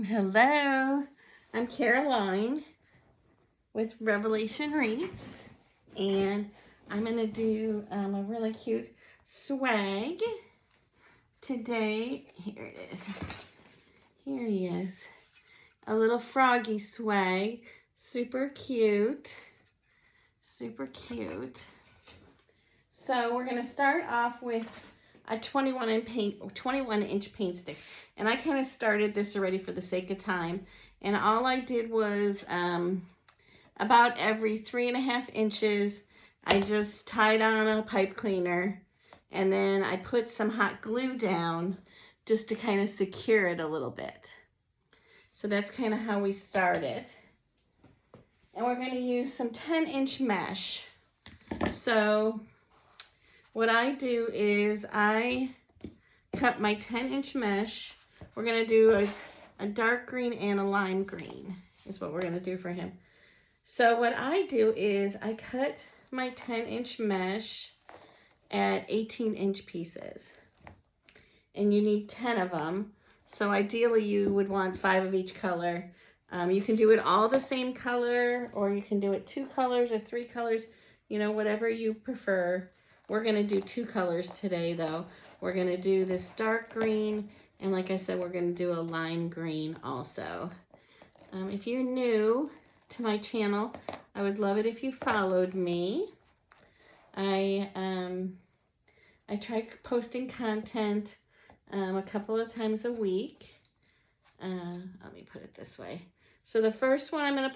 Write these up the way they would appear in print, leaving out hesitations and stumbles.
Hello, I'm Caroline with Revelation Wreaths, and I'm going to do a really cute swag today. Here it is. Here he is. A little froggy swag. Super cute. Super cute. So we're going to start off with a 21-inch paint stick. And I kind of started this already for the sake of time. And all I did was about every 3.5 inches, I just tied on a pipe cleaner. And then I put some hot glue down just to kind of secure it a little bit. So that's kind of how we started. And we're going to use some 10-inch mesh. So what I do is I cut my 10-inch mesh. We're going to do a dark green and a lime green is what we're going to do for him. So what I do is I cut my 10-inch mesh at 18-inch pieces. And you need 10 of them. So ideally you would want 5 of each color. You can do it all the same color, or you can do it 2 colors or 3 colors, you know, whatever you prefer. We're going to do 2 colors today though. We're going to do this dark green, and like I said, we're going to do a lime green also. If you're new to my channel, I would love it if you followed me. I try posting content a couple of times a week. Let me put it this way. So the first one I'm going to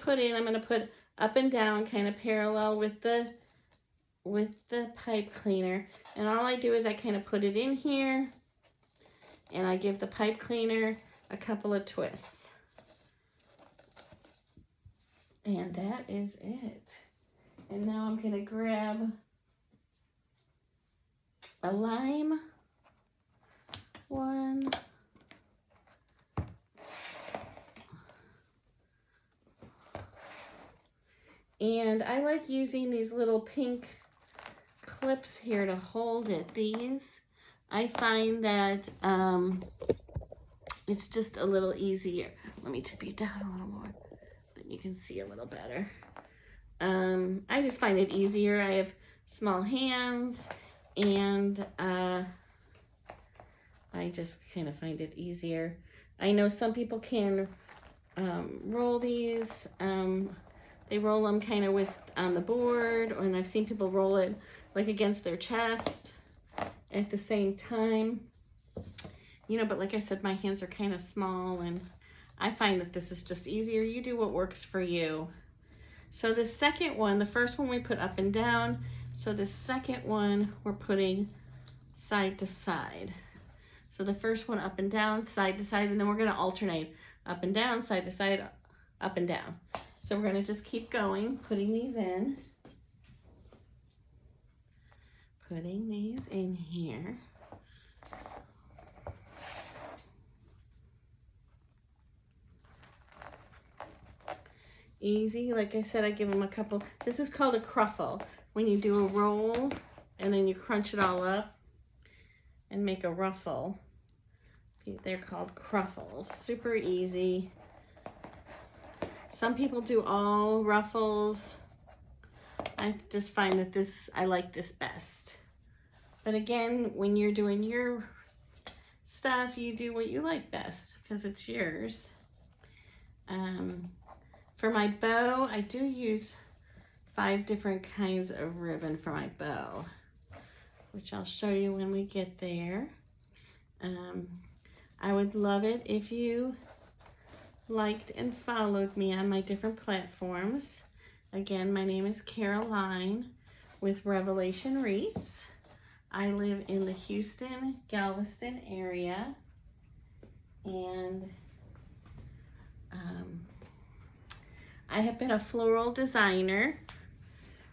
put up and down, kind of parallel with the pipe cleaner. And all I do is I kind of put it in here, and I give the pipe cleaner a couple of twists. And that is it. And now I'm going to grab a lime one. And I like using these little pink clips here to hold it. These, I find that it's just a little easier. Let me tip you down a little more, then you can see a little better. I just find it easier. I have small hands, and I just kind of find it easier. I know some people can roll these. They roll them kind of on the board, and I've seen people roll it like against their chest at the same time. You know, but like I said, my hands are kind of small, and I find that this is just easier. You do what works for you. So the second one, the first one we put up and down. So the second one we're putting side to side. So the first one up and down, side to side, and then we're going to alternate up and down, side to side, up and down. So we're going to just keep going, putting these in. Putting these in here. Easy. Like I said, I give them a couple. This is called a cruffle. When you do a roll and then you crunch it all up and make a ruffle. They're called cruffles. Super easy. Some people do all ruffles. I just find that I like this best. But again, when you're doing your stuff, you do what you like best because it's yours. For my bow, I do use 5 different kinds of ribbon for my bow, which I'll show you when we get there. I would love it if you liked and followed me on my different platforms. Again, my name is Caroline with Revelation Wreaths. I live in the Houston, Galveston area, and I have been a floral designer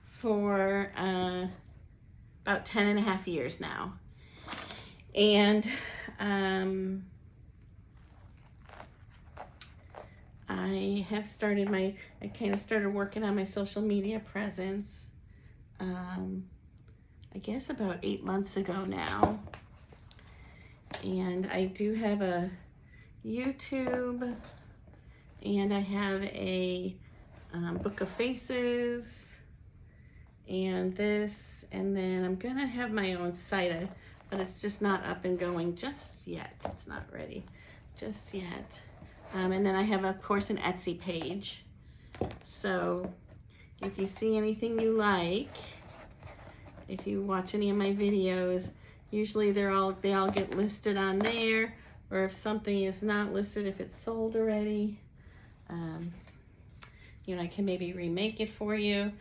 for about 10.5 years now. And I have started I kind of started working on my social media presence, I guess about 8 months ago now. And I do have a YouTube, and I have a Book of Faces, and this, and then I'm gonna have my own site, but it's just not up and going just yet. It's not ready just yet. And then I have, of course, an Etsy page. So if you see anything you like, if you watch any of my videos, usually they all get listed on there, or if something is not listed, if it's sold already, you know, I can maybe remake it for you.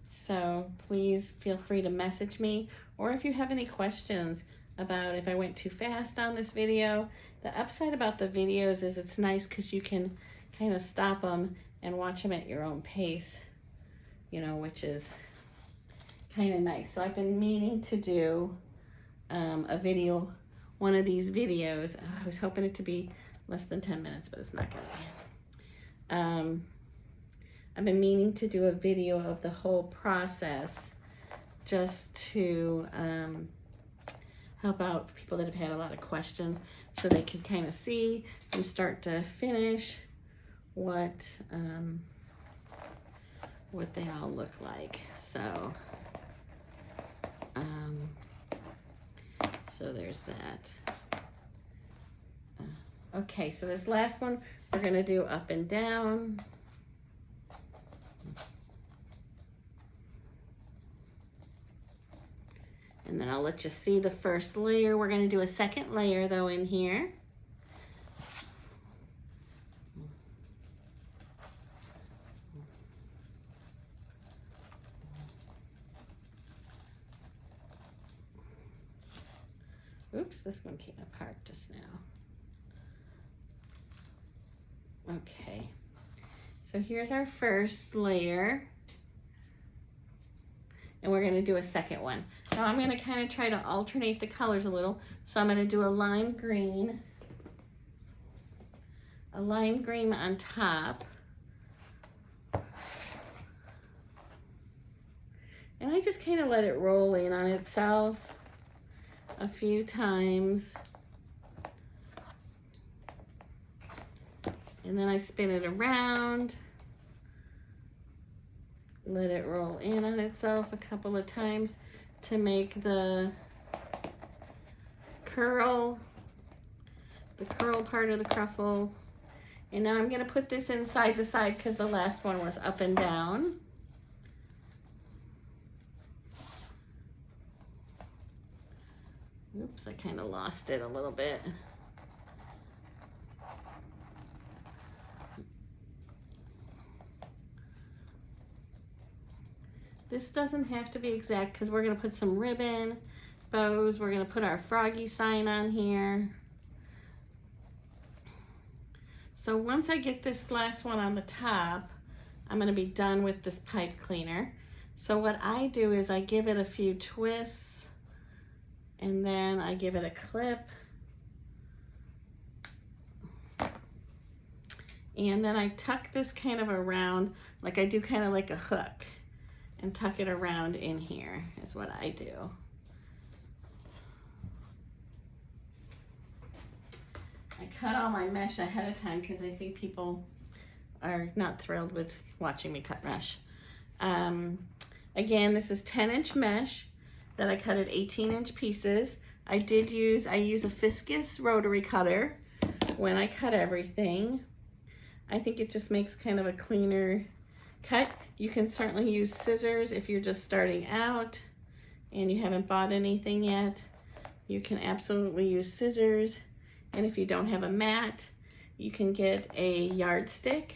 So please feel free to message me, or if you have any questions about if I went too fast on this video. The upside about the videos is it's nice because you can kind of stop them and watch them at your own pace, you know, which is kind of nice. So I've been meaning to do a video, one of these videos. I was hoping it to be less than 10 minutes, but it's not gonna be. I've been meaning to do a video of the whole process, just to help out people that have had a lot of questions, so they can kind of see from start to finish what they all look like. So so there's that. Okay, so this last one we're gonna do up and down. And then I'll let you see the first layer. We're going to do a second layer though in here. Oops, this one came apart just now. Okay, so here's our first layer. And we're going to do a second one. Now I'm going to kind of try to alternate the colors a little. So I'm going to do a lime green on top. And I just kind of let it roll in on itself a few times. And then I spin it around. Let it roll in on itself a couple of times to make the curl part of the cruffle. And now I'm going to put this in side to side because the last one was up and down. Oops, I kind of lost it a little bit. This doesn't have to be exact because we're going to put some ribbon, bows. We're going to put our froggy sign on here. So once I get this last one on the top, I'm going to be done with this pipe cleaner. So what I do is I give it a few twists, and then I give it a clip. And then I tuck this kind of around, like I do kind of like a hook, and tuck it around in here is what I do. I cut all my mesh ahead of time because I think people are not thrilled with watching me cut mesh. Again, this is 10-inch mesh that I cut at 18-inch pieces. I use a Fiskus rotary cutter when I cut everything. I think it just makes kind of a cleaner cut. You can certainly use scissors if you're just starting out and you haven't bought anything yet. You can absolutely use scissors. And if you don't have a mat, you can get a yardstick.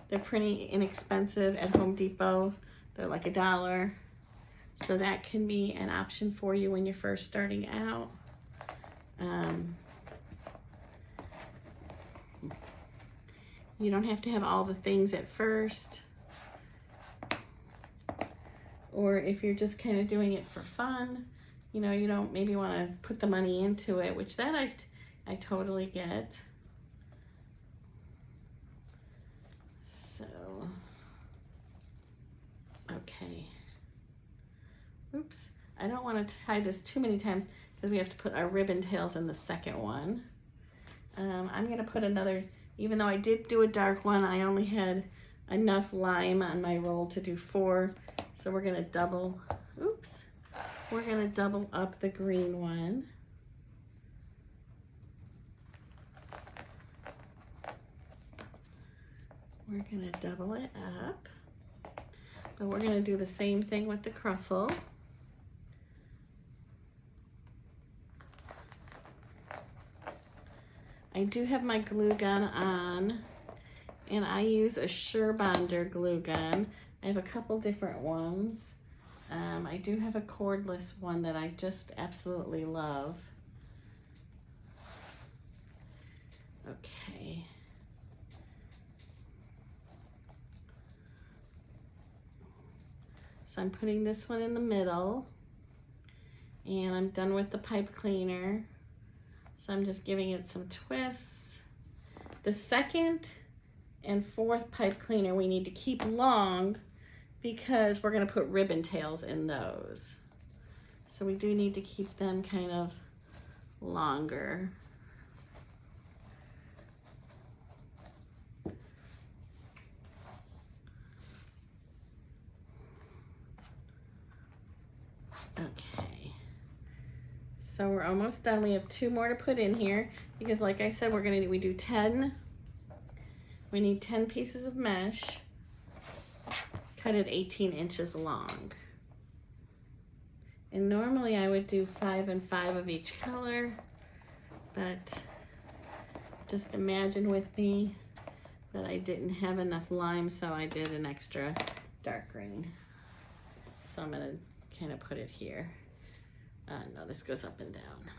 They're pretty inexpensive at Home Depot. They're like $1. So that can be an option for you when you're first starting out. You don't have to have all the things at first. Or if you're just kind of doing it for fun, you know, you don't maybe want to put the money into it, which that I totally get. So, okay. Oops, I don't want to tie this too many times because we have to put our ribbon tails in the second one. I'm going to put another, even though I did do a dark one, I only had enough lime on my roll to do 4. So we're going to double, oops, we're going to double up the green one. We're going to double it up. But we're going to do the same thing with the Cruffle. I do have my glue gun on, and I use a Surebonder glue gun. I have a couple different ones. I do have a cordless one that I just absolutely love. Okay. So I'm putting this one in the middle, and I'm done with the pipe cleaner. So I'm just giving it some twists. The second and fourth pipe cleaner we need to keep long because we're going to put ribbon tails in those. So we do need to keep them kind of longer. Okay. So we're almost done. We have 2 more to put in here because like I said, we do 10. We need 10 pieces of mesh cut at 18 inches long. And normally I would do 5 and 5 of each color, but just imagine with me that I didn't have enough lime, so I did an extra dark green. So I'm gonna kind of put it here. No, this goes up and down.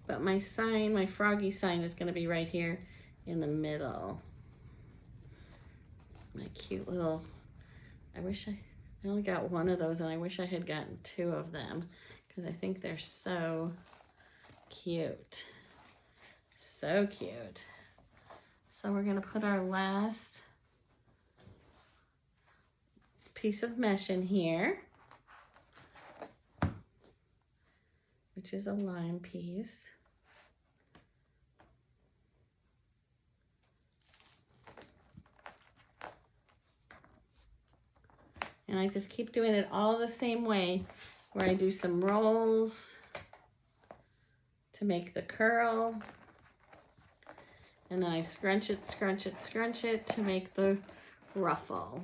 But my sign, my froggy sign, is gonna be right here in the middle. My cute little, I only got 1 of those, and I wish I had gotten 2 of them because I think they're so cute. So cute. So we're gonna put our last piece of mesh in here, which is a lime piece. And I just keep doing it all the same way, where I do some rolls to make the curl. And then I scrunch it, scrunch it, scrunch it to make the ruffle.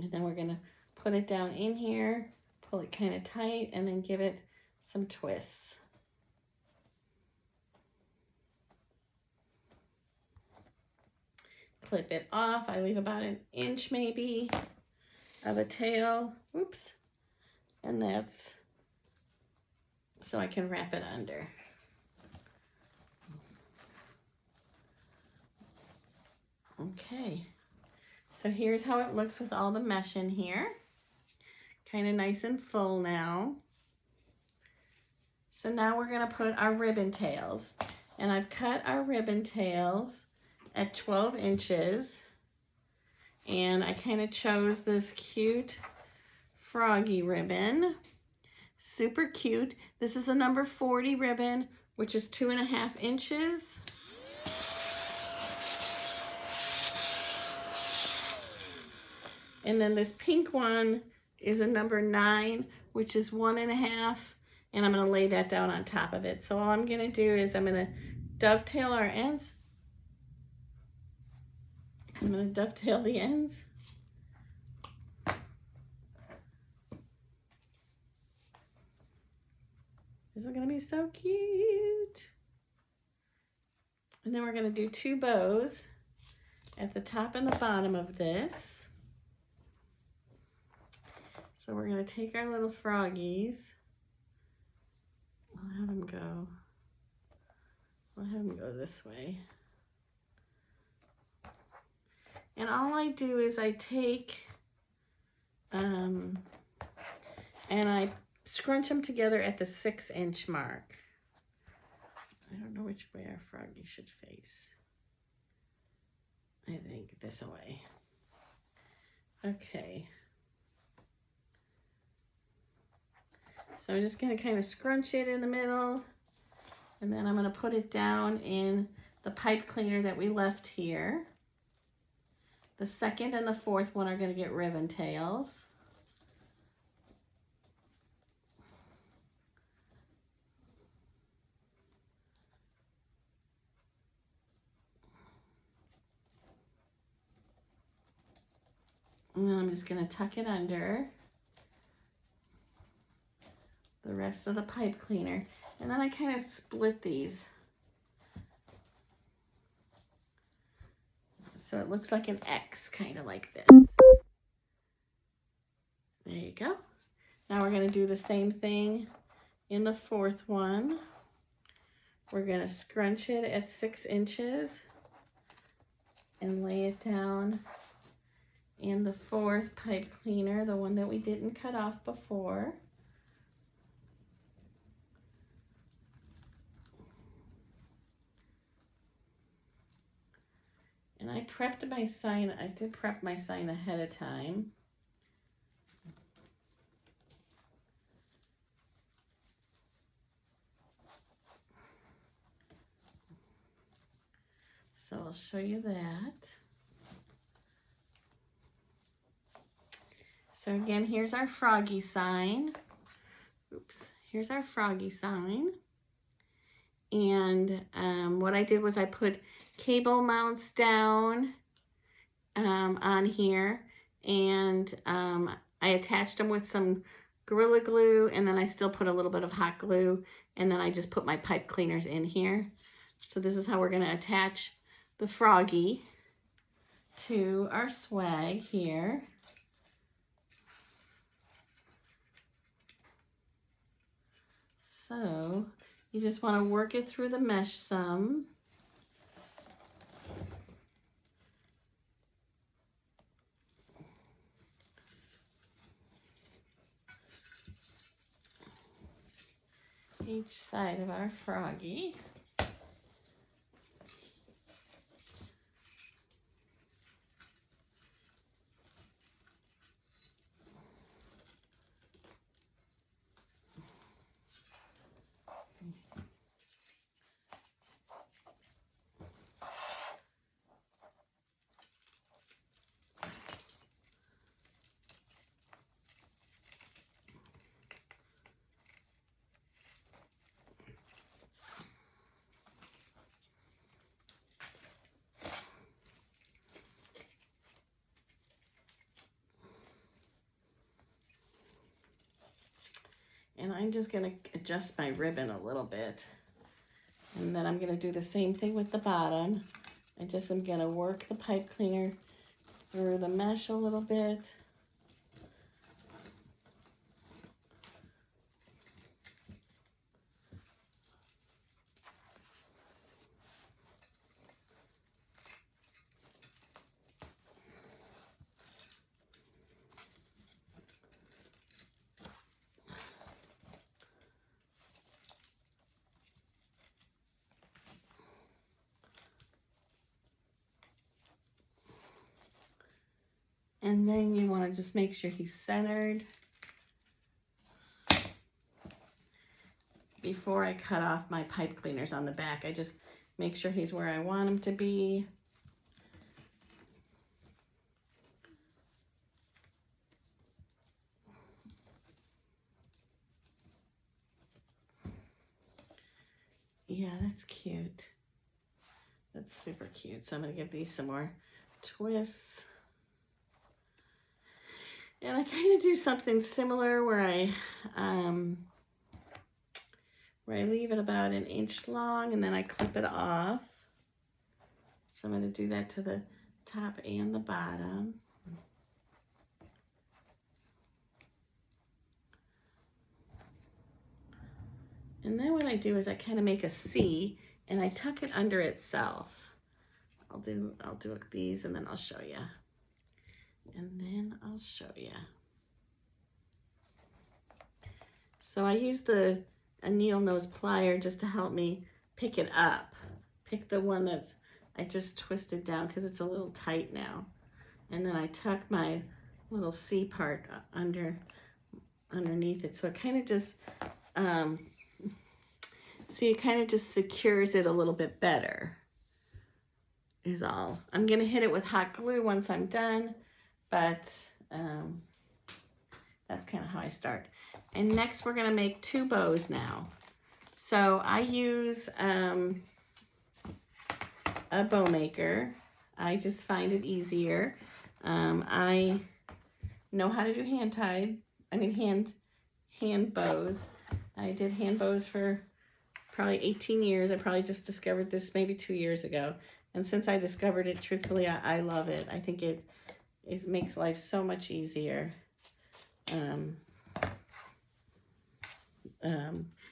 And then we're gonna put it down in here, pull it kind of tight, and then give it some twists. Clip it off. I leave about 1 inch maybe of a tail. Oops. And that's so I can wrap it under. Okay. So here's how it looks with all the mesh in here. Kind of nice and full now. So now we're going to put our ribbon tails. And I've cut our ribbon tails at 12 inches. And I kind of chose this cute froggy ribbon. Super cute. This is a number 40 ribbon, which is 2.5 inches. And then this pink one is a number 9, which is 1.5. And I'm going to lay that down on top of it. So all I'm going to do is I'm going to dovetail our ends. I'm going to dovetail the ends. This is going to be so cute. And then we're going to do 2 bows at the top and the bottom of this. So we're going to take our little froggies. We'll have them go. We'll have them go this way. And all I do is I take and I scrunch them together at the 6-inch mark. I don't know which way our froggy should face. I think this way. Okay. So I'm just going to kind of scrunch it in the middle, and then I'm going to put it down in the pipe cleaner that we left here. The second and the fourth one are going to get ribbon tails. And then I'm just going to tuck it under the rest of the pipe cleaner. And then I kind of split these. So it looks like an X, kind of like this. There you go. Now we're going to do the same thing in the fourth one. We're going to scrunch it at 6 inches and lay it down in the fourth pipe cleaner, the one that we didn't cut off before. And I prepped my sign. I did prep my sign ahead of time. So I'll show you that. So again, here's our froggy sign. Oops, here's our froggy sign. And what I did was I put cable mounts down on here, and I attached them with some Gorilla Glue, and then I still put a little bit of hot glue, and then I just put my pipe cleaners in here. So this is how we're going to attach the froggy to our swag here. So you just want to work it through the mesh some. Each side of our froggy. And I'm just going to adjust my ribbon a little bit. And then I'm going to do the same thing with the bottom. I just am going to work the pipe cleaner through the mesh a little bit. And then you want to just make sure he's centered before I cut off my pipe cleaners on the back. I just make sure he's where I want him to be. Yeah, that's cute. That's super cute. So I'm going to give these some more twists. And I kind of do something similar where I leave it about 1 inch long and then I clip it off. So I'm going to do that to the top and the bottom. And then what I do is I kind of make a C and I tuck it under itself. I'll do these and then I'll show you. And then I'll show you. So I use a needle nose plier just to help me pick it up. Pick the one that's, I just twisted down because it's a little tight now. And then I tuck my little C part underneath it. So it kind of just, see, it kind of just secures it a little bit better is all. I'm going to hit it with hot glue once I'm done, but that's kind of how I start. And next we're going to make 2 bows now. So I use a bow maker. I just find it easier. I know how to do hand bows. I did hand bows for probably 18 years. I probably just discovered this maybe 2 years ago. And since I discovered it, truthfully, I love it. I think it makes life so much easier.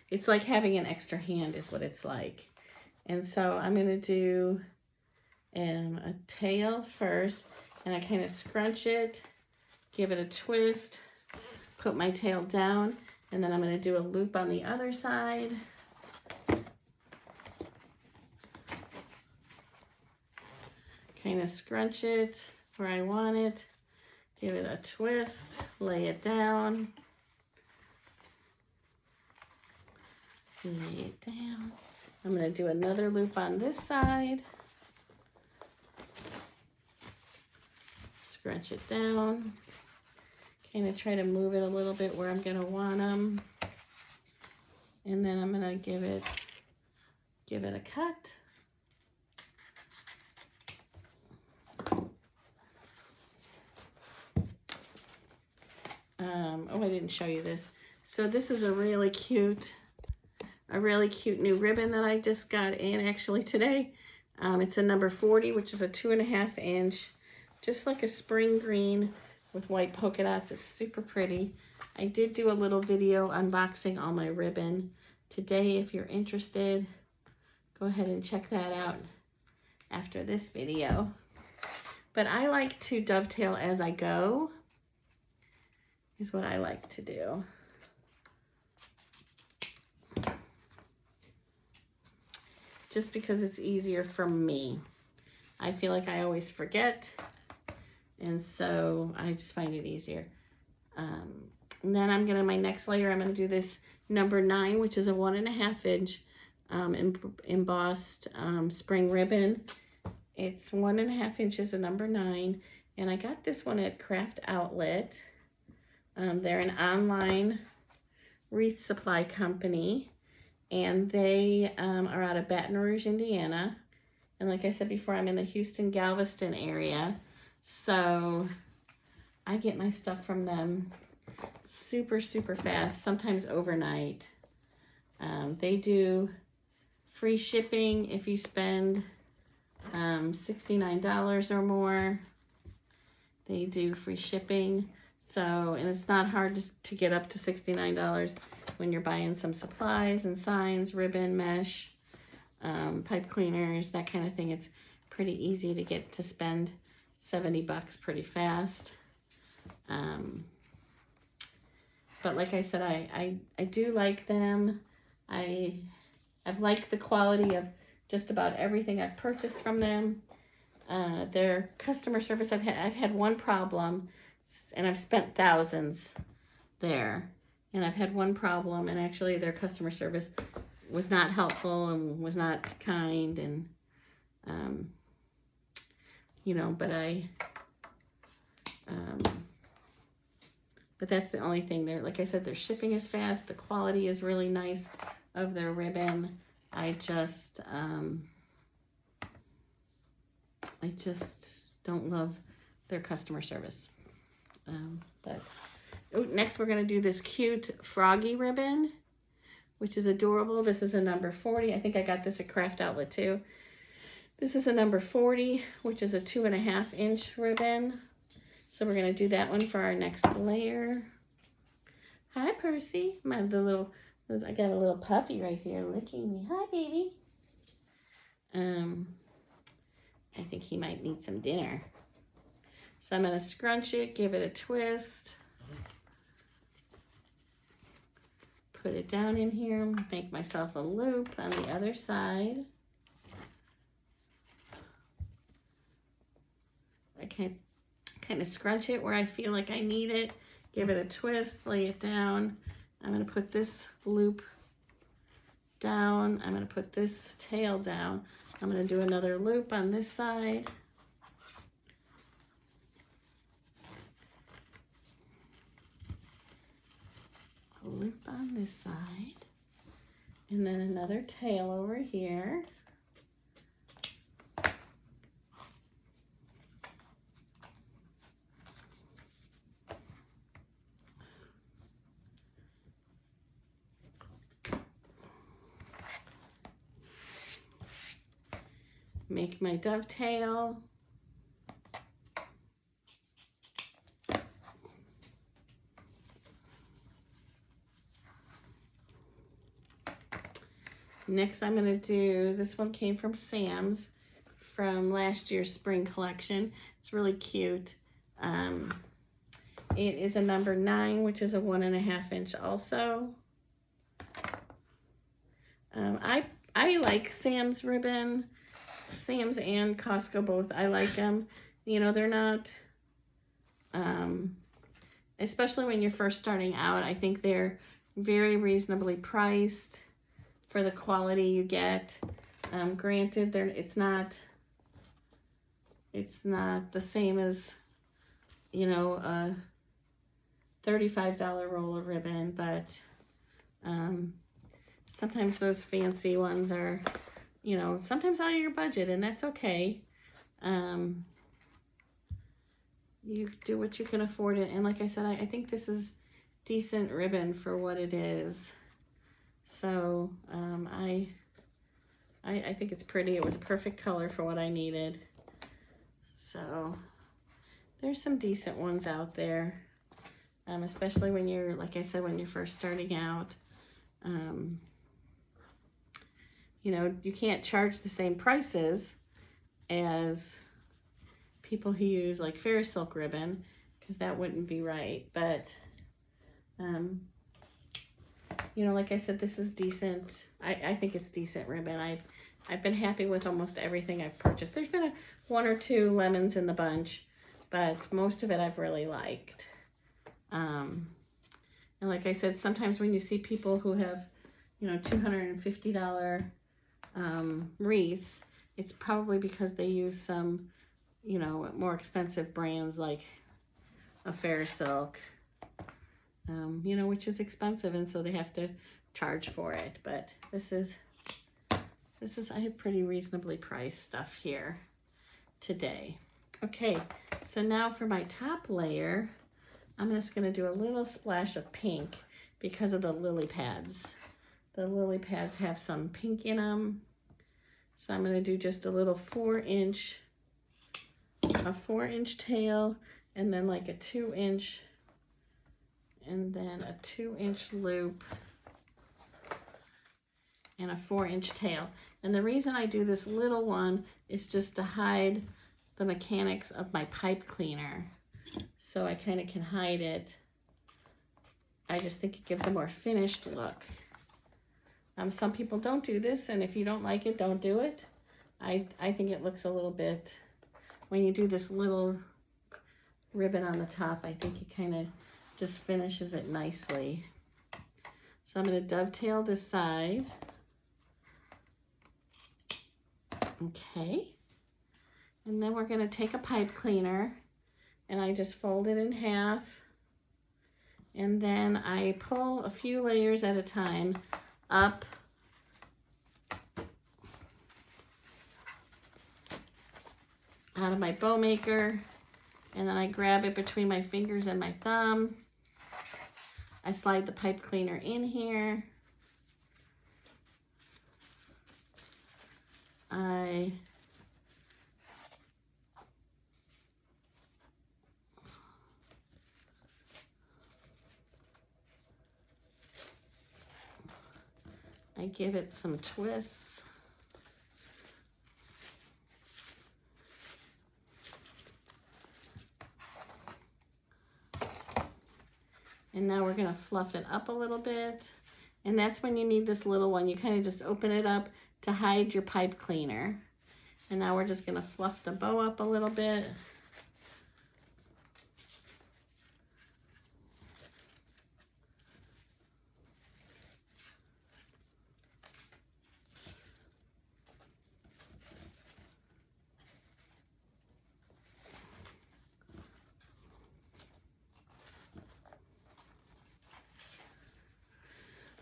It's like having an extra hand is what it's like. And so I'm going to do a tail first, and I kind of scrunch it, give it a twist, put my tail down, and then I'm going to do a loop on the other side. Kind of scrunch it where I want it, give it a twist, lay it down, lay it down. I'm going to do another loop on this side, scrunch it down, kind of try to move it a little bit where I'm going to want them, and then I'm going to give it a cut. Oh, I didn't show you this. So this is a really cute new ribbon that I just got in actually today. It's a number 40, which is a 2.5 inch, just like a spring green with white polka dots. It's super pretty. I did do a little video unboxing all my ribbon today. If you're interested, go ahead and check that out after this video. But I like to dovetail as I go, is what I like to do. Just because it's easier for me. I feel like I always forget, and so I just find it easier. And then my next layer, I'm gonna do this number 9, which is a 1.5 inch embossed spring ribbon. It's 1.5 inches, a number 9, and I got this one at Craft Outlet. They're an online wreath supply company, and they are out of Baton Rouge, Indiana. And like I said before, I'm in the Houston, Galveston area, so I get my stuff from them super, super fast, sometimes overnight. They do free shipping if you spend $69 or more. They do free shipping. So, and it's not hard to get up to $69 when you're buying some supplies and signs, ribbon, mesh, pipe cleaners, that kind of thing. It's pretty easy to get to spend $70 pretty fast. But like I said, I do like them. I've liked the quality of just about everything I've purchased from them. Their customer service, I've had one problem, and I've spent thousands there, and I've had one problem, and actually their customer service was not helpful and was not kind, and you know, but that's the only thing. There, like I said, their shipping is fast, the quality is really nice of their ribbon. I just don't love their customer service. Next we're going to do this cute froggy ribbon, which is adorable. This is a number 40. I think I got this at Craft Outlet too. This is a number 40, which is a 2.5 inch ribbon. So we're going to do that one for our next layer. Hi, Percy. I got a little puppy right here licking me. Hi, baby. I think he might need some dinner. So I'm going to scrunch it, give it a twist, put it down in here, make myself a loop on the other side. I can kind of scrunch it where I feel like I need it, give it a twist, lay it down. I'm going to put this loop down. I'm going to put this tail down. I'm going to do another loop on this side. A loop on this side. And then another tail over here. Make my dovetail. Next I'm going to do, this one came from Sam's from last year's spring collection. It's really cute. It is a number 9, which is a 1.5 inch also. I like Sam's ribbon. Sam's and Costco both. I like them. You know, they're not, especially when you're first starting out, I think they're very reasonably priced for the quality you get. Granted, it's not the same as, you know, a $35 roll of ribbon, but sometimes those fancy ones are, you know, sometimes out of your budget, and that's okay. You do what you can afford it, and like I said, I think this is decent ribbon for what it is. So I think it's pretty. It was a perfect color for what I needed. So there's some decent ones out there, especially when you're, like I said, when you're first starting out. You know, you can't charge the same prices as people who use like Ferris Silk ribbon, because that wouldn't be right. But you know, like I said, this is decent. I think it's decent ribbon. I've been happy with almost everything I've purchased. There's been one or two lemons in the bunch, but most of it I've really liked. And like I said, sometimes when you see people who have, you know, $250 wreaths, it's probably because they use some, you know, more expensive brands like a Ferris Silk, you know, which is expensive, and so they have to charge for it. But this is I have pretty reasonably priced stuff here today. Okay, so now for my top layer, I'm just going to do a little splash of pink because of the lily pads. The lily pads have some pink in them. So I'm going to do just a little 4-inch tail, and then like a 2-inch, and then a 2-inch loop, and a 4-inch tail. And the reason I do this little one is just to hide the mechanics of my pipe cleaner. So I kind of can hide it. I just think it gives a more finished look. Some people don't do this, and if you don't like it, don't do it. I think it looks a little bit, when you do this little ribbon on the top, I think it kind of just finishes it nicely. So I'm going to dovetail this side. Okay. And then we're going to take a pipe cleaner, and I just fold it in half. And then I pull a few layers at a time up out of my bow maker, and then I grab it between my fingers and my thumb. I slide the pipe cleaner in here. I give it some twists. And now we're going to fluff it up a little bit. And that's when you need this little one. You kind of just open it up to hide your pipe cleaner. And now we're just going to fluff the bow up a little bit.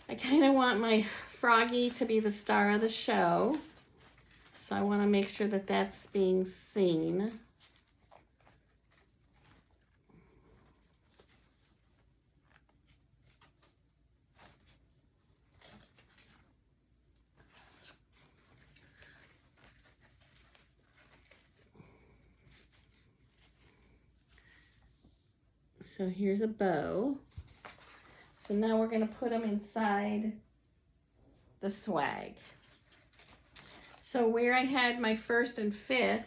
I kind of want my Froggy to be the star of the show. So I want to make sure that that's being seen. So here's a bow. So now we're going to put them inside the swag. So where I had my 1st and 5th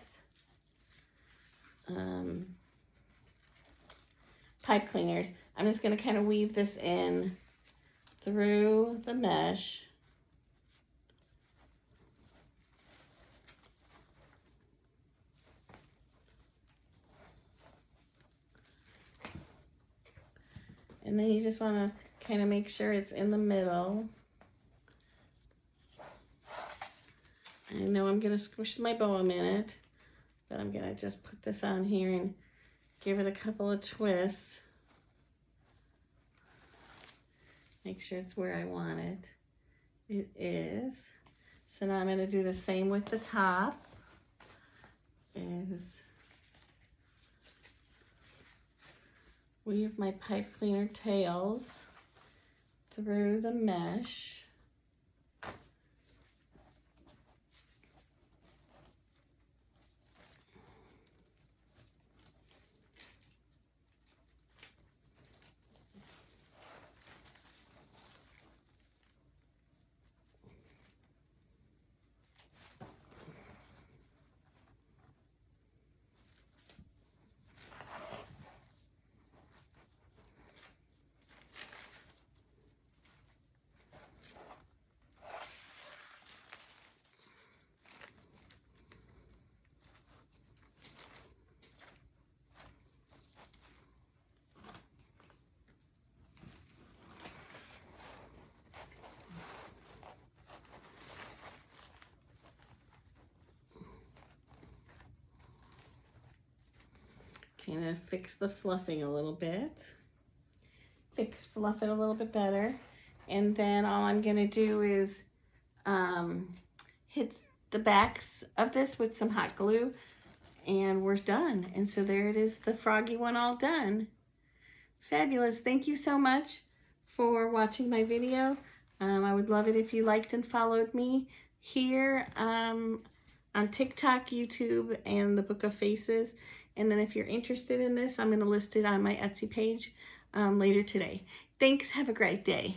pipe cleaners, I'm just going to kind of weave this in through the mesh. And then you just want to kind of make sure it's in the middle. I know I'm going to squish my bow a minute, but I'm going to just put this on here and give it a couple of twists. Make sure it's where I want it. It is. So now I'm going to do the same with the top. Weave my pipe cleaner tails through the mesh. Kind of fix the fluffing a little bit. Fluff it a little bit better. And then all I'm going to do is hit the backs of this with some hot glue, and we're done. And so there it is, the Froggy one all done. Fabulous. Thank you so much for watching my video. I would love it if you liked and followed me here on TikTok, YouTube, and the Book of Faces. And then if you're interested in this, I'm going to list it on my Etsy page later today. Thanks. Have a great day.